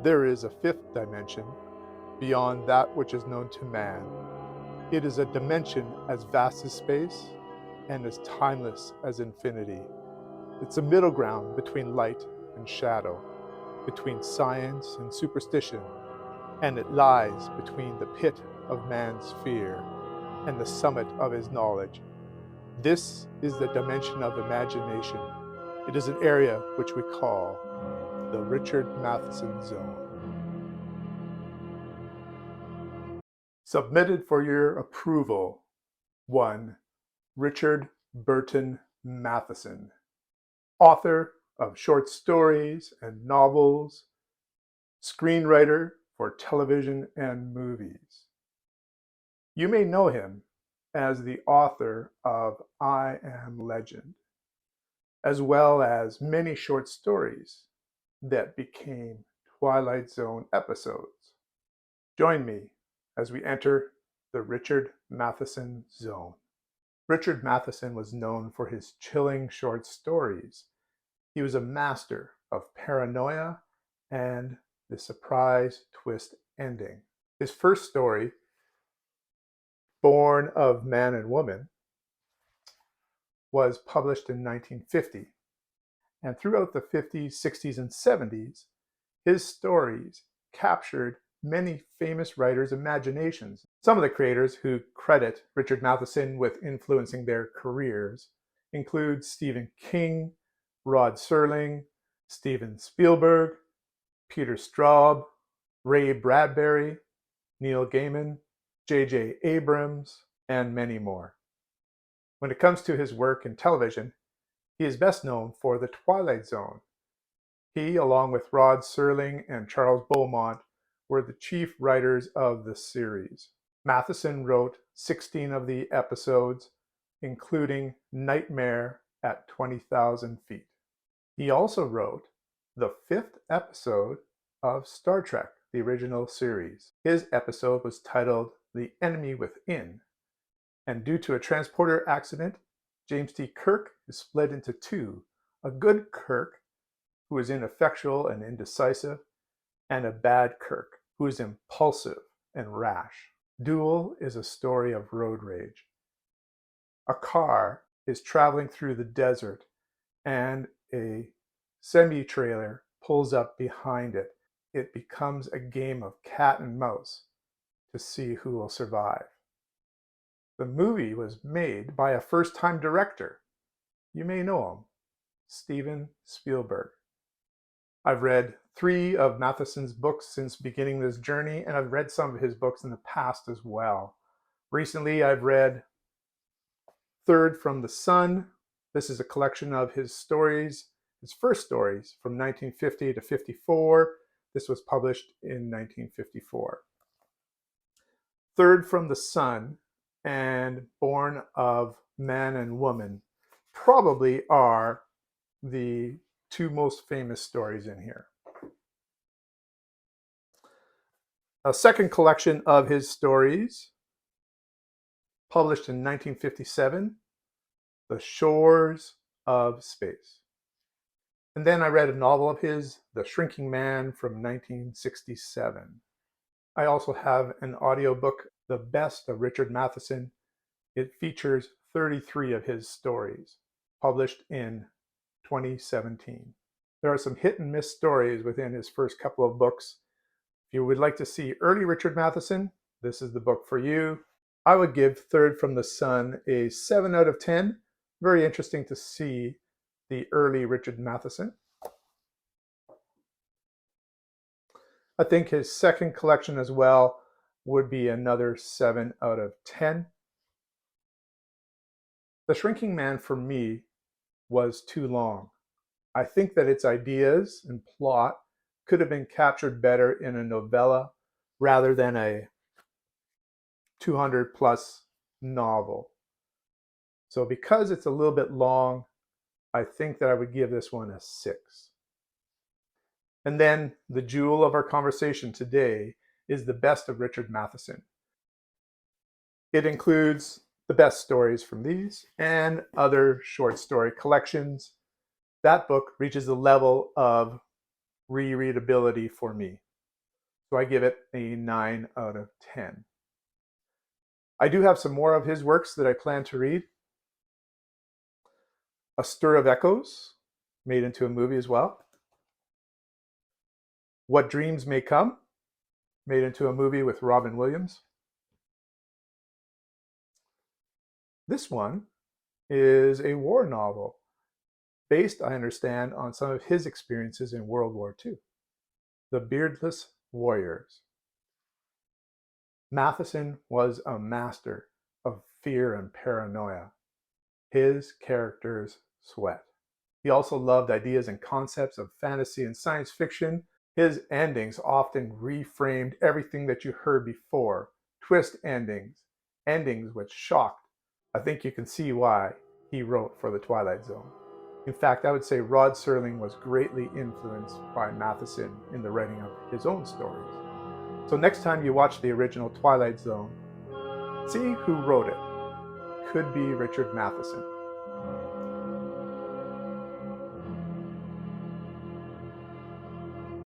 There is a fifth dimension beyond that which is known to man. It is a dimension as vast as space and as timeless as infinity. It's a middle ground between light and shadow, between science and superstition, and it lies between the pit of man's fear and the summit of his knowledge. This is the dimension of imagination. It is an area which we call the Richard Matheson zone. Submitted for your approval, 1. Richard Burton Matheson, author of short stories and novels, screenwriter for television and movies. You may know him as the author of I Am Legend, as well as many short stories that became Twilight Zone episodes. Join me as we enter the Richard Matheson zone. Richard Matheson was known for his chilling short stories. He was a master of paranoia and the surprise twist ending. His first story, Born of Man and Woman, was published in 1950. And throughout the 50s, 60s, and 70s, his stories captured many famous writers' imaginations. Some of the creators who credit Richard Matheson with influencing their careers include Stephen King, Rod Serling, Steven Spielberg, Peter Straub, Ray Bradbury, Neil Gaiman, J.J. Abrams, and many more. When it comes to his work in television, he is best known for The Twilight Zone. He, along with Rod Serling and Charles Beaumont, were the chief writers of the series. Matheson wrote 16 of the episodes, including Nightmare at 20,000 Feet. He also wrote the 5th episode of Star Trek, the original series. His episode was titled The Enemy Within, and due to a transporter accident, James T. Kirk is split into two: a good Kirk, who is ineffectual and indecisive, and a bad Kirk, who is impulsive and rash. Duel is a story of road rage. A car is traveling through the desert and a semi-trailer pulls up behind it. It becomes a game of cat and mouse to see who will survive. The movie was made by a first-time director. You may know him, Steven Spielberg. I've read 3 of Matheson's books since beginning this journey, and I've read some of his books in the past as well. Recently, I've read Third from the Sun. This is a collection of his stories, his first stories from 1950 to 54. This was published in 1954. Third from the Sun and Born of Man and Woman probably are the 2 most famous stories in here. A second collection of his stories, published in 1957, The Shores of Space. And then I read a novel of his, The Shrinking Man, from 1967. I also have an audiobook, The Best of Richard Matheson. It features 33 of his stories, published in 2017. There are some hit and miss stories within his first couple of books. If you would like to see early Richard Matheson, this is the book for you. I would give Third from the Sun a 7 out of 10. Very interesting to see the early Richard Matheson. I think his second collection as well would be another 7 out of 10. The Shrinking Man for me was too long. I think that its ideas and plot could have been captured better in a novella rather than a 200 plus novel. So because it's a little bit long, I think that I would give this one a 6. And then the jewel of our conversation today is The Best of Richard Matheson. It includes the best stories from these and other short story collections. That book reaches the level of rereadability for me. So I give it a 9 out of 10. I do have some more of his works that I plan to read. A Stir of Echoes, made into a movie as well. What Dreams May Come, made into a movie with Robin Williams. This one is a war novel, based, I understand, on some of his experiences in World War II. The Beardless Warriors. Matheson was a master of fear and paranoia. His characters sweat. He also loved ideas and concepts of fantasy and science fiction. His endings often reframed everything that you heard before. Twist endings, endings which shocked. I think you can see why he wrote for the Twilight Zone. In fact, I would say Rod Serling was greatly influenced by Matheson in the writing of his own stories. So next time you watch the original Twilight Zone, see who wrote it. Could be Richard Matheson.